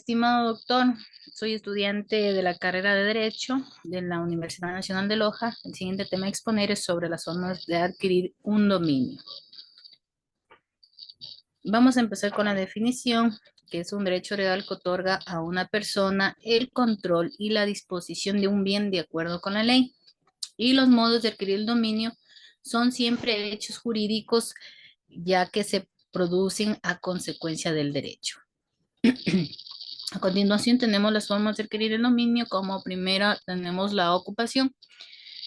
estimado doctor. Soy estudiante de la carrera de Derecho de la Universidad Nacional de Loja. El siguiente tema a exponer es sobre las formas de adquirir un dominio. Vamos a empezar con la definición, que es un derecho legal que otorga a una persona el control y la disposición de un bien de acuerdo con la ley. Y los modos de adquirir el dominio son siempre hechos jurídicos, ya que se producen a consecuencia del derecho. A continuación tenemos las formas de adquirir el dominio. Como primera tenemos la ocupación.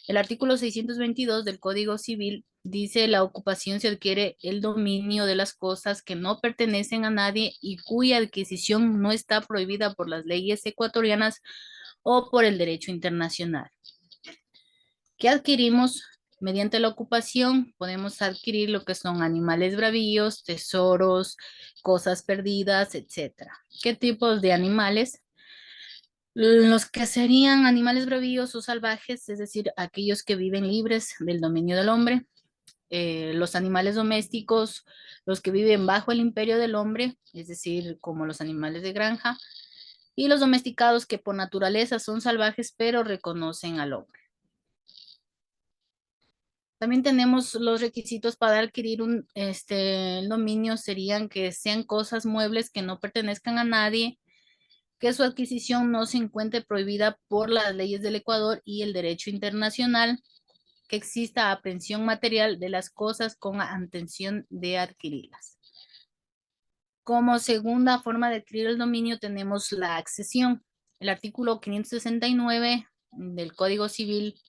El artículo 622 del Código Civil dice: la ocupación se adquiere el dominio de las cosas que no pertenecen a nadie y cuya adquisición no está prohibida por las leyes ecuatorianas o por el derecho internacional. ¿Qué adquirimos? Mediante la ocupación podemos adquirir lo que son animales bravíos, tesoros, cosas perdidas, etc. ¿Qué tipos de animales? Los que serían animales bravíos o salvajes, es decir, aquellos que viven libres del dominio del hombre. Los animales domésticos, los que viven bajo el imperio del hombre, es decir, como los animales de granja. Y los domesticados, que por naturaleza son salvajes, pero reconocen al hombre. También tenemos los requisitos para adquirir el dominio: serían que sean cosas muebles que no pertenezcan a nadie, que su adquisición no se encuentre prohibida por las leyes del Ecuador y el derecho internacional, que exista aprehensión material de las cosas con intención de adquirirlas. Como segunda forma de adquirir el dominio tenemos la accesión. El artículo 569 del Código Civil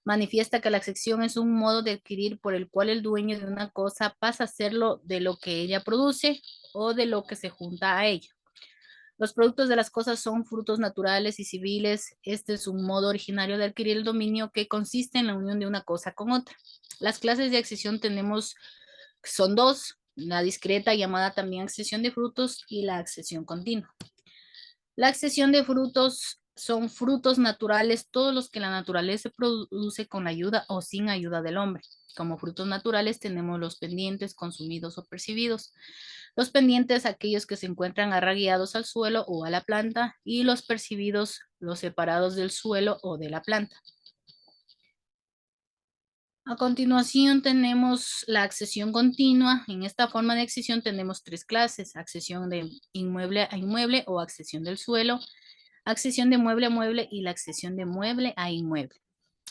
manifiesta que la accesión es un modo de adquirir por el cual el dueño de una cosa pasa a serlo de lo que ella produce o de lo que se junta a ella. Los productos de las cosas son frutos naturales y civiles. Este es un modo originario de adquirir el dominio, que consiste en la unión de una cosa con otra. Las clases de accesión son dos: la discreta, llamada también accesión de frutos, y la accesión continua. La accesión de frutos son frutos naturales, todos los que la naturaleza produce con ayuda o sin ayuda del hombre. Como frutos naturales tenemos los pendientes, consumidos o percibidos. Los pendientes, aquellos que se encuentran arraigados al suelo o a la planta, y los percibidos, los separados del suelo o de la planta. A continuación tenemos la accesión continua. En esta forma de accesión tenemos tres clases: accesión de inmueble a inmueble o accesión del suelo, accesión de mueble a mueble y la accesión de mueble a inmueble.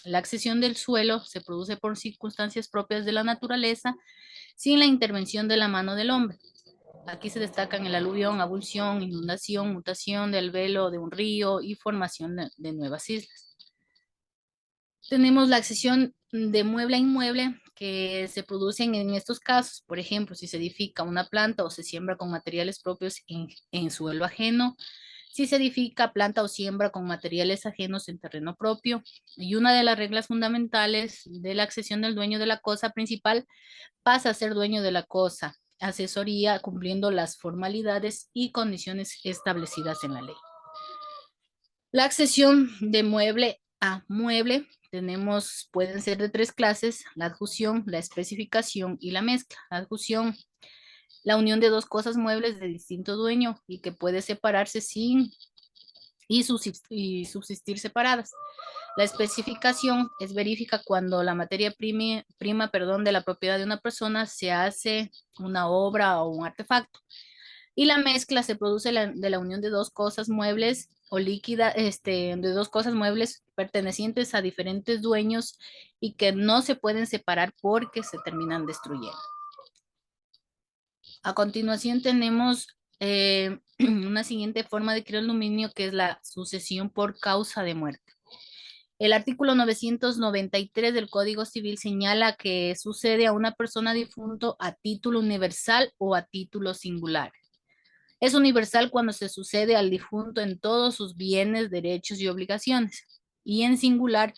La accesión del suelo se produce por circunstancias propias de la naturaleza, sin la intervención de la mano del hombre. Aquí se destacan el aluvión, abulsión, inundación, mutación del velo de un río y formación de nuevas islas. Tenemos la accesión de mueble a inmueble, que se producen en estos casos: por ejemplo, si se edifica una planta o se siembra con materiales propios en suelo ajeno, si se edifica, planta o siembra con materiales ajenos en terreno propio. Y una de las reglas fundamentales de la accesión del dueño de la cosa principal pasa a ser dueño de la cosa asesoría, cumpliendo las formalidades y condiciones establecidas en la ley. La accesión de mueble a mueble pueden ser de tres clases: la adjusión, la especificación y la mezcla. La adjusión: la unión de dos cosas muebles de distinto dueño y que puede separarse y subsistir separadas. La especificación es verifica cuando la materia prima de la propiedad de una persona se hace una obra o un artefacto. Y la mezcla se produce de la unión de dos cosas muebles o líquida, de dos cosas muebles pertenecientes a diferentes dueños y que no se pueden separar porque se terminan destruyendo. A continuación tenemos una siguiente forma de crear el dominio, que es la sucesión por causa de muerte. El artículo 993 del Código Civil señala que sucede a una persona difunto a título universal o a título singular. Es universal cuando se sucede al difunto en todos sus bienes, derechos y obligaciones, y en singular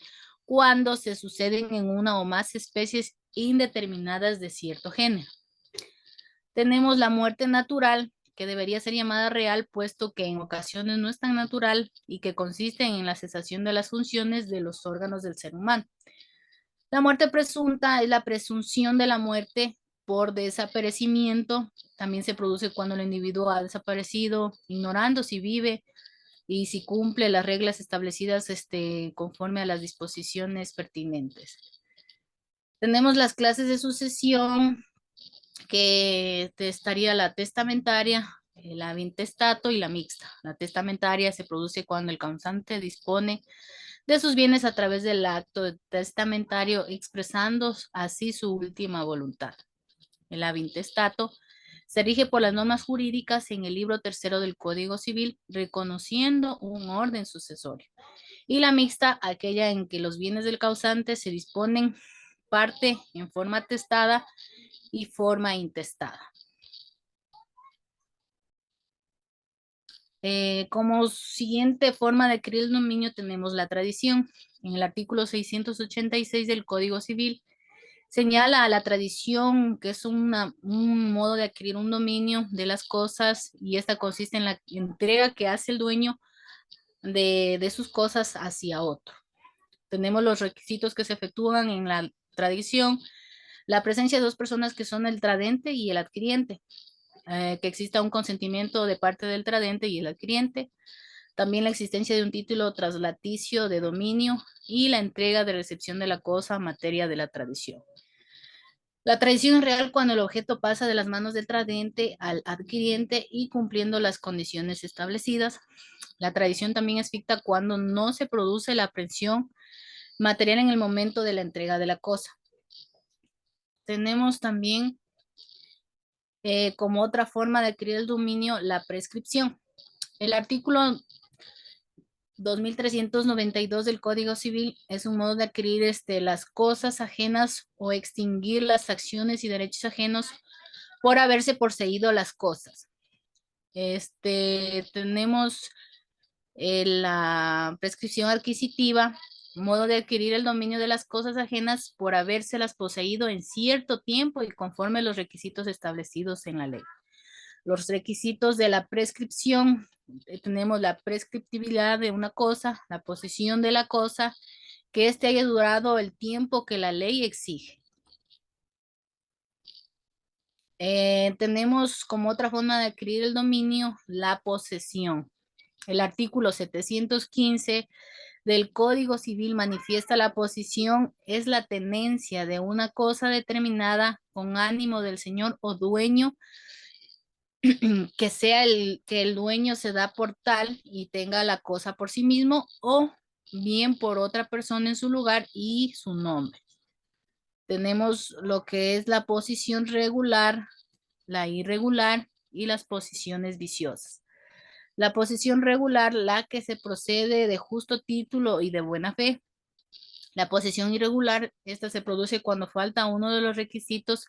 cuando se suceden en una o más especies indeterminadas de cierto género. Tenemos la muerte natural, que debería ser llamada real, puesto que en ocasiones no es tan natural y que consiste en la cesación de las funciones de los órganos del ser humano. La muerte presunta es la presunción de la muerte por desaparecimiento. También se produce cuando el individuo ha desaparecido, ignorando si vive y si cumple las reglas establecidas conforme a las disposiciones pertinentes. Tenemos las clases de sucesión, que estaría la testamentaria, la intestato y la mixta. La testamentaria se produce cuando el causante dispone de sus bienes a través del acto testamentario, expresando así su última voluntad. El intestato se rige por las normas jurídicas en el libro tercero del Código Civil, reconociendo un orden sucesorio. Y la mixta, aquella en que los bienes del causante se disponen parte en forma testada y forma intestada. Como siguiente forma de adquirir el dominio tenemos la tradición. En el artículo 686 del Código Civil señala a la tradición que es un modo de adquirir un dominio de las cosas, y esta consiste en la entrega que hace el dueño de sus cosas hacia otro. Tenemos los requisitos que se efectúan en la tradición: la presencia de dos personas que son el tradente y el adquiriente, que exista un consentimiento de parte del tradente y el adquiriente, también la existencia de un título traslaticio de dominio y la entrega de recepción de la cosa materia de la tradición. La tradición es real cuando el objeto pasa de las manos del tradente al adquiriente y cumpliendo las condiciones establecidas. La tradición también es ficta cuando no se produce la aprehensión material en el momento de la entrega de la cosa. Tenemos también como otra forma de adquirir el dominio la prescripción. El artículo 2392 del Código Civil es un modo de adquirir las cosas ajenas o extinguir las acciones y derechos ajenos por haberse poseído las cosas. Tenemos la prescripción adquisitiva, modo de adquirir el dominio de las cosas ajenas por habérselas poseído en cierto tiempo y conforme a los requisitos establecidos en la ley. Los requisitos de la prescripción: tenemos la prescriptibilidad de una cosa, la posesión de la cosa, que éste haya durado el tiempo que la ley exige. Tenemos como otra forma de adquirir el dominio la posesión. El artículo 715 del Código Civil manifiesta: la posesión es la tenencia de una cosa determinada con ánimo del señor o dueño, que sea que el dueño se da por tal y tenga la cosa por sí mismo, o bien por otra persona en su lugar y su nombre. Tenemos lo que es la posición regular, la irregular y las posiciones viciosas. La posición regular, la que se procede de justo título y de buena fe. La posición irregular, esta se produce cuando falta uno de los requisitos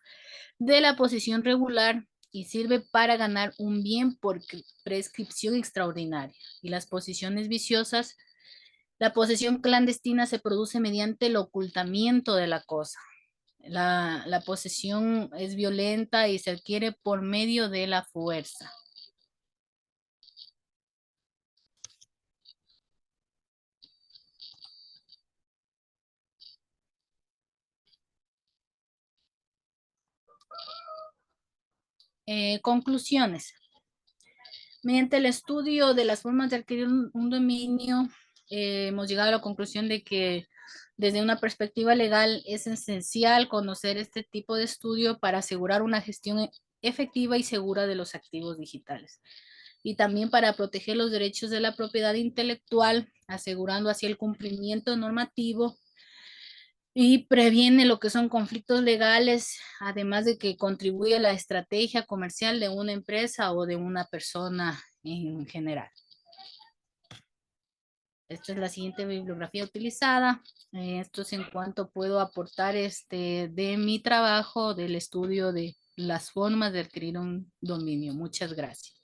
de la posición regular y sirve para ganar un bien por prescripción extraordinaria. Y las posiciones viciosas: la posesión clandestina se produce mediante el ocultamiento de la cosa. La posesión es violenta y se adquiere por medio de la fuerza. Conclusiones. Mediante el estudio de las formas de adquirir un dominio, hemos llegado a la conclusión de que desde una perspectiva legal es esencial conocer este tipo de estudio para asegurar una gestión efectiva y segura de los activos digitales, y también para proteger los derechos de la propiedad intelectual, asegurando así el cumplimiento normativo, y previene lo que son conflictos legales, además de que contribuye a la estrategia comercial de una empresa o de una persona en general. Esta es la siguiente bibliografía utilizada. Esto es en cuanto puedo aportar de mi trabajo, del estudio de las formas de adquirir un dominio. Muchas gracias.